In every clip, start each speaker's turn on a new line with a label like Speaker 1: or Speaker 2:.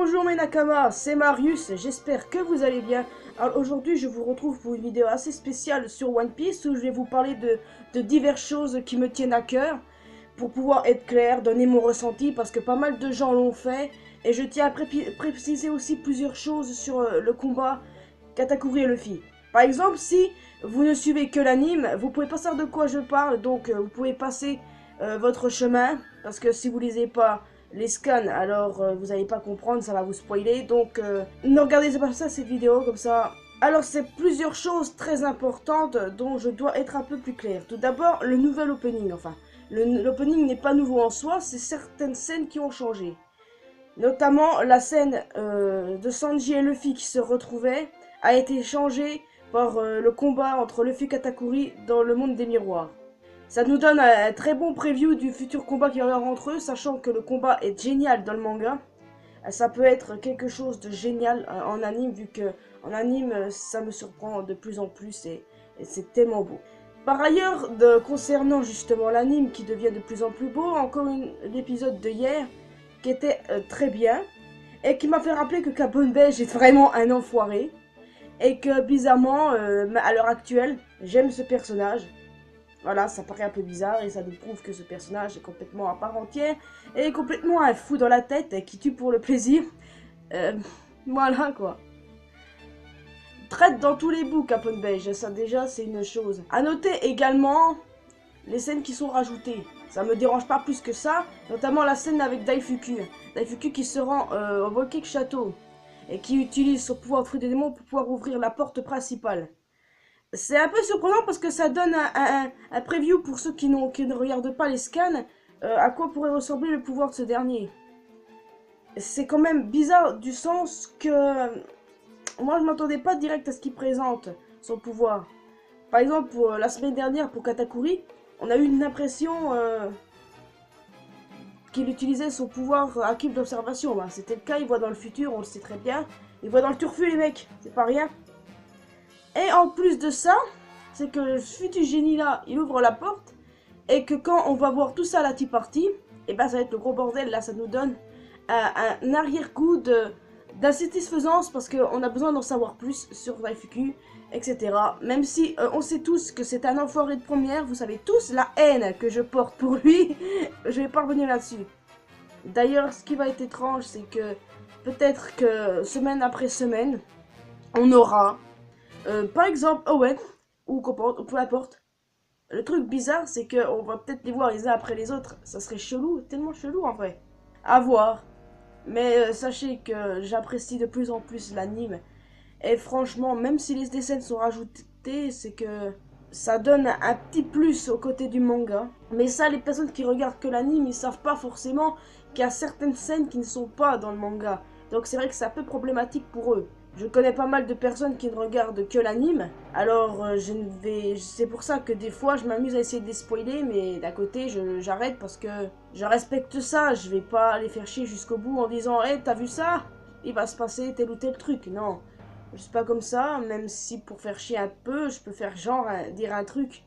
Speaker 1: Bonjour mes Nakamas, c'est Marius, j'espère que vous allez bien. Alors aujourd'hui je vous retrouve pour une vidéo assez spéciale sur One Piece où je vais vous parler de diverses choses qui me tiennent à cœur pour pouvoir être clair, donner mon ressenti parce que pas mal de gens l'ont fait et je tiens à préciser aussi plusieurs choses sur le combat Katakuri et Luffy. Par exemple, si vous ne suivez que l'anime, vous pouvez pas savoir de quoi je parle, donc vous pouvez passer votre chemin parce que si vous lisez pas les scans, alors vous n'allez pas comprendre, ça va vous spoiler, donc ne regardez pas ça cette vidéo comme ça. Alors c'est plusieurs choses très importantes dont je dois être un peu plus clair. Tout d'abord, le nouvel opening, enfin, l'opening n'est pas nouveau en soi, c'est certaines scènes qui ont changé. Notamment la scène de Sanji et Luffy qui se retrouvaient a été changée par le combat entre Luffy et Katakuri dans le monde des miroirs. Ça nous donne un très bon preview du futur combat qu'il va y avoir entre eux, sachant que le combat est génial dans le manga. Ça peut être quelque chose de génial en anime, vu que en anime, ça me surprend de plus en plus et c'est tellement beau. Par ailleurs, concernant justement l'anime qui devient de plus en plus beau, encore l'épisode de hier qui était très bien et qui m'a fait rappeler que Capone Beige est vraiment un enfoiré et que bizarrement, à l'heure actuelle, j'aime ce personnage. Voilà, ça paraît un peu bizarre et ça nous prouve que ce personnage est complètement à part entière et complètement un fou dans la tête qui tue pour le plaisir. Voilà quoi. Traite dans tous les bouts Capone Beige, ça déjà c'est une chose. A noter également les scènes qui sont rajoutées. Ça me dérange pas plus que ça, notamment la scène avec Daifuku. Daifuku qui se rend au Volcanic Château et qui utilise son pouvoir fruit des démons pour pouvoir ouvrir la porte principale. C'est un peu surprenant parce que ça donne un preview pour ceux qui ne regardent pas les scans à quoi pourrait ressembler le pouvoir de ce dernier. C'est quand même bizarre du sens que moi je m'attendais pas direct à ce qu'il présente son pouvoir. Par exemple pour la semaine dernière pour Katakuri, on a eu une impression qu'il utilisait son pouvoir actif d'observation. Bah, c'était le cas, il voit dans le futur, on le sait très bien. Il voit dans le turfu les mecs, c'est pas rien. Et en plus de ça, c'est que le futur génie là, il ouvre la porte et que quand on va voir tout ça à la tea party, et ben ça va être le gros bordel. Là, ça nous donne un arrière-goût d'insatisfaisance parce qu'on a besoin d'en savoir plus sur Daifuku, etc. Même si on sait tous que c'est un enfoiré de première, vous savez tous la haine que je porte pour lui, je vais pas revenir là-dessus. D'ailleurs, ce qui va être étrange, c'est que peut-être que semaine après semaine, on aura par exemple Owen ou peu importe. Le truc bizarre, c'est qu'on va peut-être les voir les uns après les autres. Ça serait chelou, tellement chelou en vrai. À voir. Mais sachez que j'apprécie de plus en plus l'anime. Et franchement, même si les scènes sont rajoutées, c'est que ça donne un petit plus aux côtés du manga. Mais ça, les personnes qui regardent que l'anime, ils savent pas forcément qu'il y a certaines scènes qui ne sont pas dans le manga. Donc c'est vrai que c'est un peu problématique pour eux. Je connais pas mal de personnes qui ne regardent que l'anime, alors c'est pour ça que des fois je m'amuse à essayer de les spoiler, mais d'un côté j'arrête parce que je respecte ça, je vais pas les faire chier jusqu'au bout en disant hey, t'as vu ça? Il va se passer tel ou tel truc, non. Je suis pas comme ça, même si pour faire chier un peu, je peux faire genre dire un truc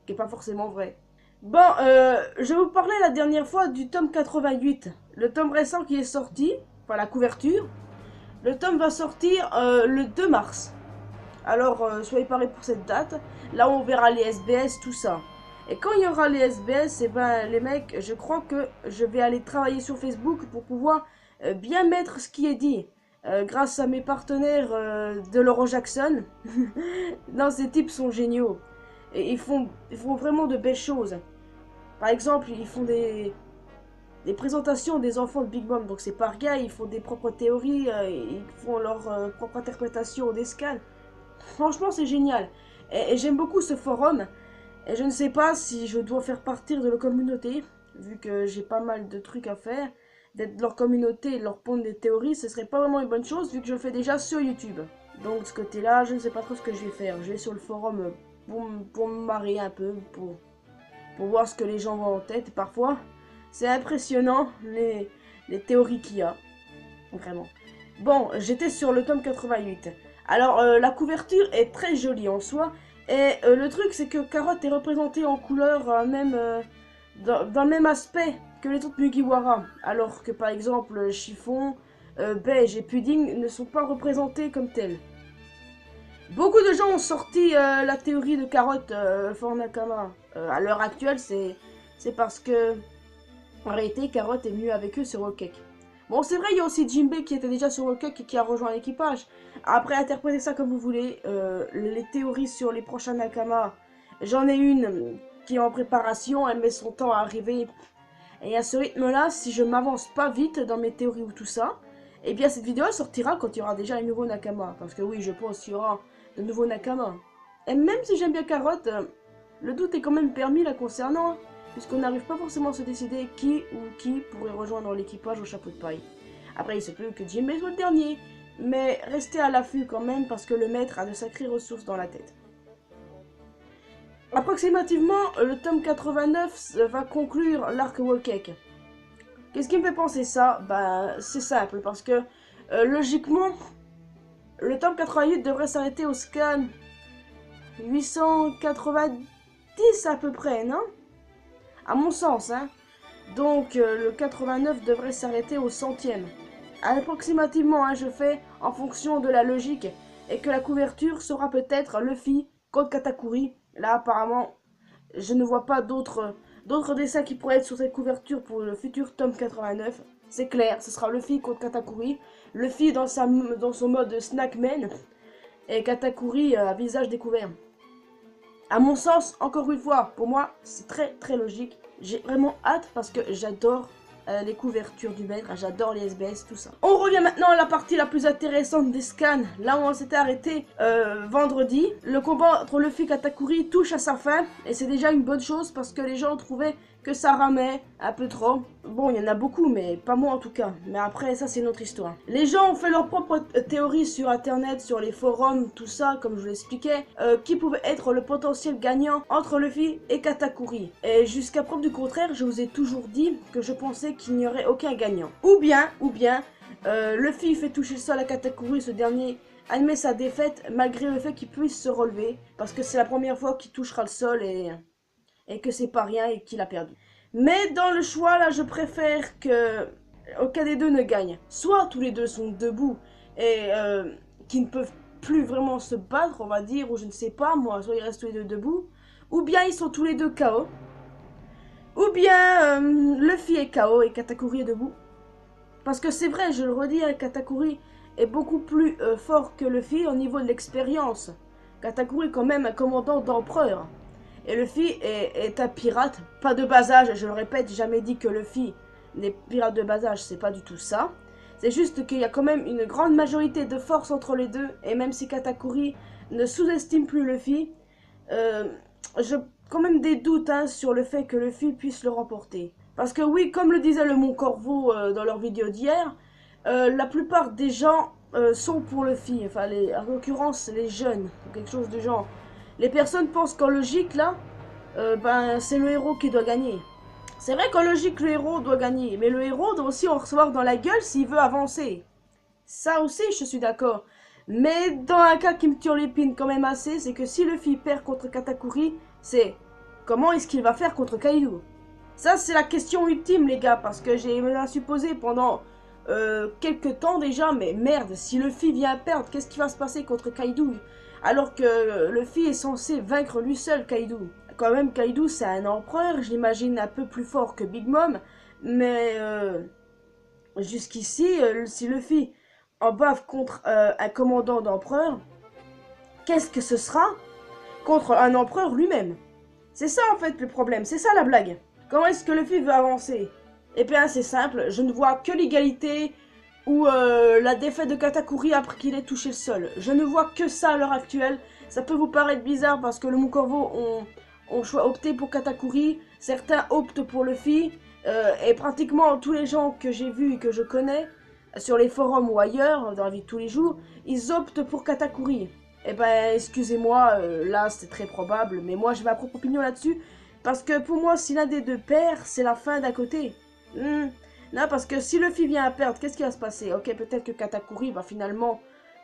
Speaker 1: qui est pas forcément vrai. Bon, je vous parlais la dernière fois du tome 88, le tome récent qui est sorti, enfin la couverture. Le tome va sortir le 2 mars. Alors, soyez parés pour cette date. Là, on verra les SBS, tout ça. Et quand il y aura les SBS, et ben, les mecs, je crois que je vais aller travailler sur Facebook pour pouvoir bien mettre ce qui est dit. Grâce à mes partenaires de Laurent Jackson. Non, ces types sont géniaux. Et ils font vraiment de belles choses. Par exemple, ils font des présentations des enfants de Big Mom, donc c'est pas rien, ils font des propres théories, ils font leur propre interprétation des scans. Franchement, c'est génial. Et j'aime beaucoup ce forum. Et je ne sais pas si je dois faire partie de leur communauté, vu que j'ai pas mal de trucs à faire. D'être de leur communauté et de leur pondre des théories, ce serait pas vraiment une bonne chose, vu que je le fais déjà sur YouTube. Donc de ce côté-là, je ne sais pas trop ce que je vais faire. Je vais sur le forum pour me marrer un peu, pour voir ce que les gens ont en tête. Parfois, c'est impressionnant les théories qu'il y a. Vraiment. Bon, j'étais sur le tome 88. Alors, la couverture est très jolie en soi. Et le truc, c'est que Carotte est représentée en couleur dans le même aspect que les autres Mugiwara. Alors que par exemple, Chiffon, beige et pudding ne sont pas représentés comme tels. Beaucoup de gens ont sorti la théorie de Carotte for Nakama. À l'heure actuelle, c'est parce que en réalité, Carotte est venu avec eux sur Rockcake. Bon, c'est vrai, il y a aussi Jinbei qui était déjà sur Rockcake et qui a rejoint l'équipage. Après, interprétez ça comme vous voulez. Les théories sur les prochains Nakama, j'en ai une qui est en préparation, elle met son temps à arriver. Et à ce rythme-là, si je m'avance pas vite dans mes théories ou tout ça, eh bien cette vidéo elle sortira quand il y aura déjà les nouveaux Nakama. Parce que oui, je pense qu'il y aura de nouveaux Nakama. Et même si j'aime bien Carotte, le doute est quand même permis la concernant. Hein, puisqu'on n'arrive pas forcément à se décider qui pourrait rejoindre l'équipage au chapeau de paille. Après, il se peut que Jinbei soit le dernier. Mais restez à l'affût quand même parce que le maître a de sacrées ressources dans la tête. Approximativement, le tome 89 va conclure l'arc Wokkek. Qu'est-ce qui me fait penser ça? Bah, c'est simple, parce que, logiquement, le tome 88 devrait s'arrêter au scan 890 à peu près, non? À mon sens, hein. Donc, le 89 devrait s'arrêter au 100e. Approximativement, hein, je fais en fonction de la logique, et que la couverture sera peut-être Luffy contre Katakuri. Là, apparemment, je ne vois pas d'autres dessins qui pourraient être sur cette couverture pour le futur tome 89. C'est clair, ce sera Luffy contre Katakuri. Luffy dans son mode Snackman. Et Katakuri à visage découvert. À mon sens, encore une fois, pour moi, c'est très très logique. J'ai vraiment hâte parce que j'adore les couvertures du maître, j'adore les SBS, tout ça. On revient maintenant à la partie la plus intéressante des scans, là où on s'était arrêté vendredi. Le combat entre Luffy et Katakuri touche à sa fin, et c'est déjà une bonne chose parce que les gens trouvaient que ça ramait un peu trop. Bon, il y en a beaucoup, mais pas moi en tout cas. Mais après, ça c'est une autre histoire. Les gens ont fait leur propre théorie sur internet, sur les forums, tout ça, comme je vous l'expliquais, qui pouvait être le potentiel gagnant entre Luffy et Katakuri. Et jusqu'à preuve du contraire, je vous ai toujours dit que je pensais qu'il n'y aurait aucun gagnant. Ou bien, Luffy fait toucher le sol à Katakuri, ce dernier admet sa défaite malgré le fait qu'il puisse se relever, parce que c'est la première fois qu'il touchera le sol et que c'est pas rien et qu'il a perdu. Mais dans le choix, là, je préfère que aucun des deux ne gagne. Soit tous les deux sont debout et qui ne peuvent plus vraiment se battre, on va dire, ou je ne sais pas, moi, soit ils restent tous les deux debout, ou bien ils sont tous les deux KO, ou bien Luffy est KO et Katakuri est debout. Parce que c'est vrai, je le redis, hein, Katakuri est beaucoup plus fort que Luffy au niveau de l'expérience. Katakuri est quand même un commandant d'empereur. Et Luffy est un pirate, pas de bas âge, je le répète, jamais dit que Luffy n'est pirate de bas âge, c'est pas du tout ça. C'est juste qu'il y a quand même une grande majorité de force entre les deux, et même si Katakuri ne sous-estime plus Luffy, j'ai quand même des doutes hein, sur le fait que Luffy puisse le remporter. Parce que oui, comme le disait le Mont Corvo dans leur vidéo d'hier, la plupart des gens sont pour Luffy, enfin en l'occurrence les jeunes, quelque chose du genre. Les personnes pensent qu'en logique, là, ben, c'est le héros qui doit gagner. C'est vrai qu'en logique, le héros doit gagner, mais le héros doit aussi en recevoir dans la gueule s'il veut avancer. Ça aussi, je suis d'accord. Mais dans un cas qui me turlupine quand même assez, c'est que si Luffy perd contre Katakuri, c'est comment est-ce qu'il va faire contre Kaido? Ça, c'est la question ultime, les gars, parce que j'ai me l'ai supposé pendant quelques temps déjà, mais merde, si Luffy vient perdre, qu'est-ce qui va se passer contre Kaido? Alors que Luffy est censé vaincre lui seul Kaido. Quand même, Kaido, c'est un empereur, je l'imagine un peu plus fort que Big Mom. Mais jusqu'ici, si Luffy en bave contre un commandant d'empereur, qu'est-ce que ce sera contre un empereur lui-même? C'est ça en fait le problème, c'est ça la blague. Comment est-ce que Luffy veut avancer? Eh bien c'est simple, je ne vois que l'égalité ou la défaite de Katakuri après qu'il ait touché le sol. Je ne vois que ça à l'heure actuelle. Ça peut vous paraître bizarre parce que le Mukorvo ont opté pour Katakuri. Certains optent pour Luffy. Et pratiquement tous les gens que j'ai vus et que je connais, sur les forums ou ailleurs, dans la vie de tous les jours, ils optent pour Katakuri. Eh ben, excusez-moi, là c'est très probable, mais moi j'ai ma propre opinion là-dessus. Parce que pour moi, si l'un des deux perd, c'est la fin d'un côté. Non, parce que si Luffy vient à perdre, qu'est-ce qui va se passer? Ok, peut-être que Katakuri va finalement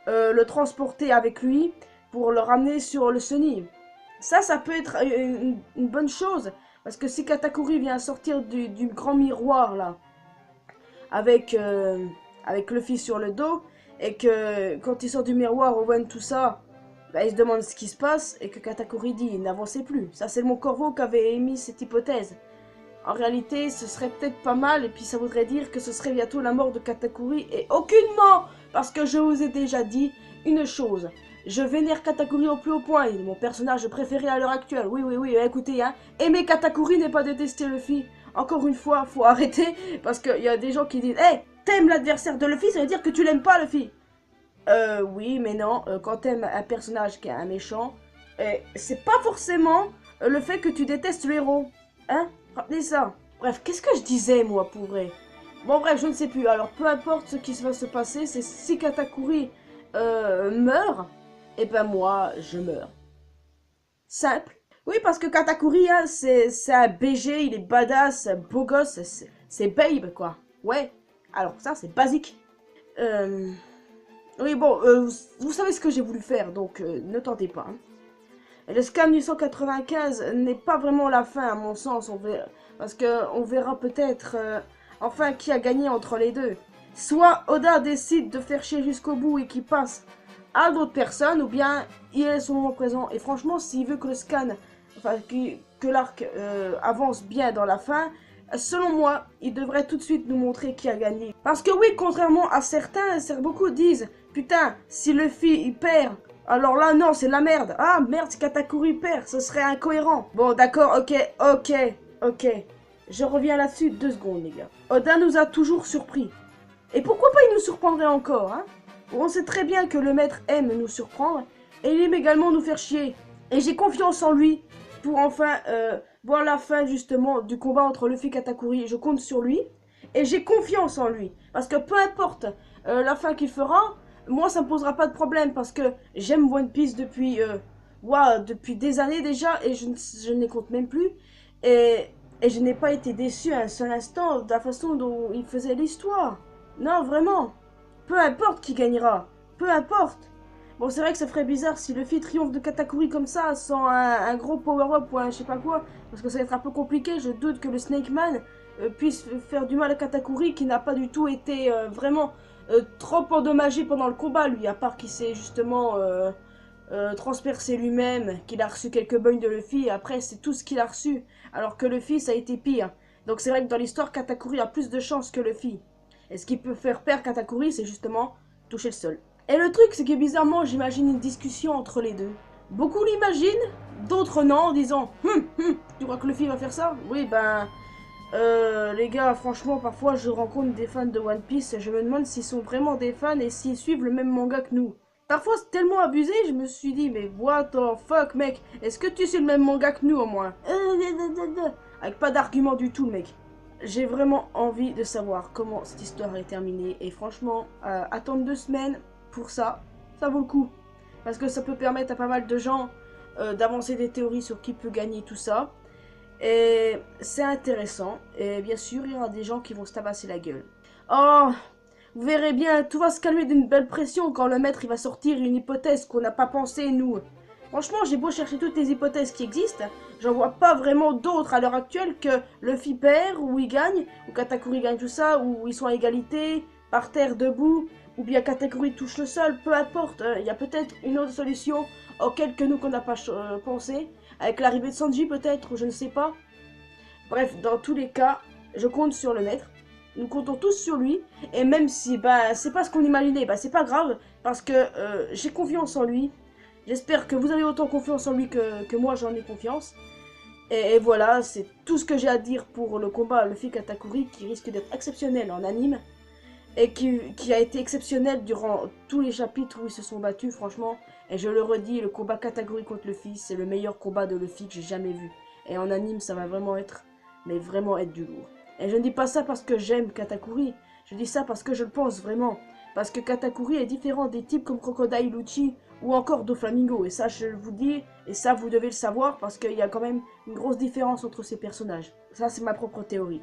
Speaker 1: le transporter avec lui pour le ramener sur le Sunny. Ça peut être une bonne chose. Parce que si Katakuri vient sortir du grand miroir, là, avec avec Luffy sur le dos, et que quand il sort du miroir, Owen tout ça, bah, il se demande ce qui se passe, et que Katakuri dit n'avancez plus. Ça c'est mon corbeau qui avait émis cette hypothèse. En réalité, ce serait peut-être pas mal, et puis ça voudrait dire que ce serait bientôt la mort de Katakuri, et aucunement, parce que je vous ai déjà dit une chose. Je vénère Katakuri au plus haut point, il est mon personnage préféré à l'heure actuelle. Oui, oui, oui, écoutez, hein, aimer Katakuri n'est pas détester Luffy. Encore une fois, faut arrêter, parce qu'il y a des gens qui disent « Hey, t'aimes l'adversaire de Luffy, ça veut dire que tu l'aimes pas, Luffy !» Oui, mais non, quand t'aimes un personnage qui est un méchant, c'est pas forcément le fait que tu détestes le héros. Hein? Rappelez ça. Bref, qu'est-ce que je disais, moi, pour vrai? Bon, bref, je ne sais plus. Alors, peu importe ce qui va se passer, c'est si Katakuri meurt, et ben moi, je meurs. Simple. Oui, parce que Katakuri, hein, c'est un BG, il est badass, un beau gosse, c'est babe, quoi. Ouais. Alors, ça, c'est basique. Oui, bon, vous savez ce que j'ai voulu faire, donc ne tentez pas. Hein. Le scan 895 n'est pas vraiment la fin, à mon sens, parce qu'on verra peut-être enfin qui a gagné entre les deux. Soit Oda décide de faire chier jusqu'au bout et qu'il passe à d'autres personnes, ou bien il est son moment présent. Et franchement, s'il veut que le scan, enfin que l'arc avance bien dans la fin, selon moi, il devrait tout de suite nous montrer qui a gagné. Parce que oui, contrairement à certains, beaucoup disent, putain, si Luffy il perd, alors là non, c'est la merde. Ah merde, si Katakuri perd, ce serait incohérent. Bon d'accord, ok. Je reviens là-dessus 2 secondes les gars. Oda nous a toujours surpris. Et pourquoi pas il nous surprendrait encore, hein? On sait très bien que le maître aime nous surprendre, et il aime également nous faire chier. Et j'ai confiance en lui pour enfin voir la fin justement du combat entre Luffy et Katakuri. Je compte sur lui, et j'ai confiance en lui. Parce que peu importe la fin qu'il fera, moi ça me posera pas de problème, parce que j'aime One Piece depuis, depuis des années déjà, et je ne les compte même plus. Et je n'ai pas été déçu un seul instant de la façon dont il faisait l'histoire. Non, vraiment. Peu importe qui gagnera. Peu importe. Bon, c'est vrai que ça ferait bizarre si Luffy triomphe de Katakuri comme ça, sans un gros power-up ou un je sais pas quoi. Parce que ça va être un peu compliqué. Je doute que le Snake Man puisse faire du mal à Katakuri, qui n'a pas du tout été vraiment trop endommagé pendant le combat, lui. À part qu'il s'est justement transpercé lui-même, qu'il a reçu quelques bugs de Luffy. Et après, c'est tout ce qu'il a reçu. Alors que Luffy, ça a été pire. Donc c'est vrai que dans l'histoire, Katakuri a plus de chance que Luffy. Et ce qui peut faire perdre Katakuri, c'est justement toucher le sol. Et le truc, c'est que bizarrement, j'imagine une discussion entre les deux. Beaucoup l'imaginent, d'autres non, en disant tu crois que Luffy va faire ça? Oui, ben... les gars, franchement, parfois, je rencontre des fans de One Piece et je me demande s'ils sont vraiment des fans et s'ils suivent le même manga que nous. Parfois, c'est tellement abusé, je me suis dit, mais what the fuck, mec? Est-ce que tu suis le même manga que nous, au moins? Avec pas d'argument du tout, le mec. J'ai vraiment envie de savoir comment cette histoire est terminée. Et franchement, attendre 2 semaines pour ça, ça vaut le coup. Parce que ça peut permettre à pas mal de gens d'avancer des théories sur qui peut gagner tout ça. Et c'est intéressant. Et bien sûr, il y aura des gens qui vont se tabasser la gueule. Oh, vous verrez bien, tout va se calmer d'une belle pression quand le maître il va sortir une hypothèse qu'on n'a pas pensé, nous. Franchement, j'ai beau chercher toutes les hypothèses qui existent, j'en vois pas vraiment d'autres à l'heure actuelle que Luffy perd, ou il gagne, ou Katakuri gagne tout ça, ou ils sont à égalité, par terre, debout, ou bien Katakuri touche le sol, peu importe. Il y a peut-être une autre solution auquel que nous qu'on n'a pas pensé, avec l'arrivée de Sanji peut-être, je ne sais pas. Bref, dans tous les cas, je compte sur le maître. Nous comptons tous sur lui, et même si c'est pas ce qu'on imaginait, c'est pas grave, parce que j'ai confiance en lui. J'espère que vous avez autant confiance en lui que moi j'en ai confiance. Et voilà, c'est tout ce que j'ai à dire pour le combat Luffy Katakuri, qui risque d'être exceptionnel en anime. Et qui a été exceptionnel durant tous les chapitres où ils se sont battus, franchement. Et je le redis, le combat Katakuri contre Luffy, c'est le meilleur combat de Luffy que j'ai jamais vu. Et en anime, ça va vraiment être, mais vraiment être du lourd. Et je ne dis pas ça parce que j'aime Katakuri, je dis ça parce que je le pense vraiment. Parce que Katakuri est différent des types comme Crocodile Lucci ou encore Doflamingo. Et ça, je vous dis, et ça, vous devez le savoir parce qu'il y a quand même une grosse différence entre ces personnages. Ça, c'est ma propre théorie.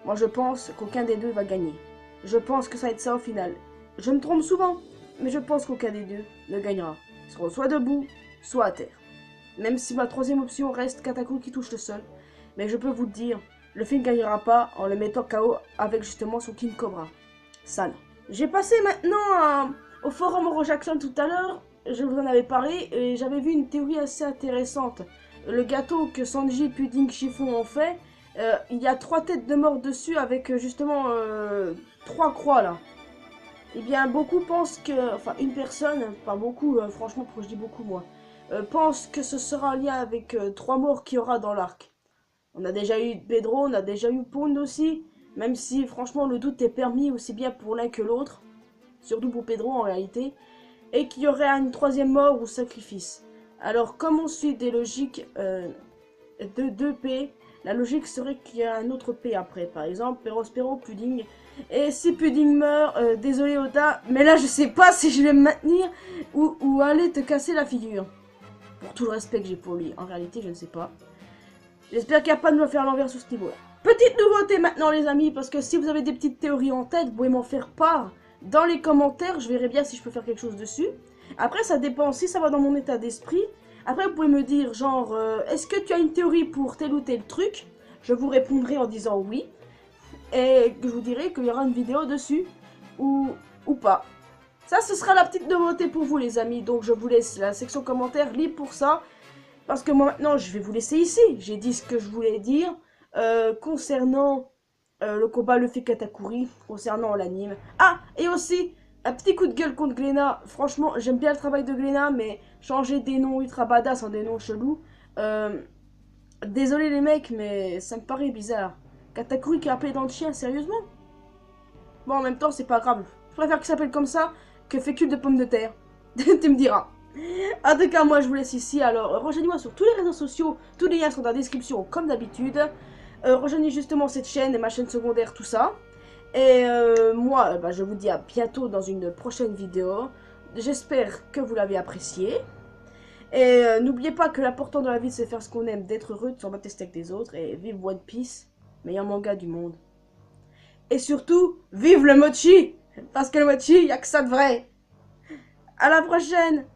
Speaker 1: Moi, je pense qu'aucun des deux va gagner. Je pense que ça va être ça au final. Je me trompe souvent, mais je pense qu'aucun des deux ne gagnera. Ils seront soit debout, soit à terre. Même si ma troisième option reste Katakuri qui touche le sol. Mais je peux vous le dire, Luffy ne gagnera pas en le mettant KO avec justement son King Cobra. Sana. J'ai passé maintenant au forum Oro Jackson tout à l'heure, je vous en avais parlé, et j'avais vu une théorie assez intéressante. Le gâteau que Sanji, Pudding, Chiffon ont fait, il y a 3 têtes de mort dessus avec justement 3 croix là. Eh bien, beaucoup pensent que, enfin une personne, pas beaucoup, franchement, pourquoi je dis beaucoup moi, pense que ce sera un lien avec 3 morts qu'il y aura dans l'arc. On a déjà eu Pedro, on a déjà eu Pond aussi, même si franchement le doute est permis aussi bien pour l'un que l'autre, surtout pour Pedro en réalité, et qu'il y aurait une 3e mort ou sacrifice. Alors comme on suit des logiques de 2P, la logique serait qu'il y a un autre P après, par exemple Perospero, Pudding, et si Pudding meurt, désolé Oda, mais là je sais pas si je vais me maintenir ou aller te casser la figure. Pour tout le respect que j'ai pour lui, en réalité je ne sais pas. J'espère qu'il n'y a pas de me faire l'envers sur ce niveau-là. Petite nouveauté maintenant les amis, parce que si vous avez des petites théories en tête, vous pouvez m'en faire part dans les commentaires, je verrai bien si je peux faire quelque chose dessus. Après ça dépend si ça va dans mon état d'esprit. Après vous pouvez me dire genre, est-ce que tu as une théorie pour tel ou tel truc? Je vous répondrai en disant oui. Et je vous dirai qu'il y aura une vidéo dessus, ou pas. Ça ce sera la petite nouveauté pour vous les amis, donc je vous laisse la section commentaires libre pour ça. Parce que moi maintenant je vais vous laisser ici. J'ai dit ce que je voulais dire concernant le combat Luffy Katakuri, concernant l'anime. Ah, et aussi un petit coup de gueule contre Glénat. Franchement j'aime bien le travail de Glénat, mais changer des noms ultra badass en des noms chelous. Désolé les mecs, mais ça me paraît bizarre. Katakuri qui est appelé dans le chien, sérieusement? Bon en même temps c'est pas grave. Je préfère qu'il s'appelle comme ça que fécule de pommes de terre. Tu me diras. En tout cas, moi je vous laisse ici. Alors, rejoignez-moi sur tous les réseaux sociaux. Tous les liens sont dans la description, comme d'habitude. Rejoignez justement cette chaîne et ma chaîne secondaire, tout ça. Et moi, bah, je vous dis à bientôt dans une prochaine vidéo. J'espère que vous l'avez apprécié. Et n'oubliez pas que l'important dans la vie, c'est faire ce qu'on aime, d'être heureux, de s'en battre avec des autres. Et vive One Piece, meilleur manga du monde. Et surtout, vive le mochi! Parce que le mochi, il n'y a que ça de vrai. À la prochaine!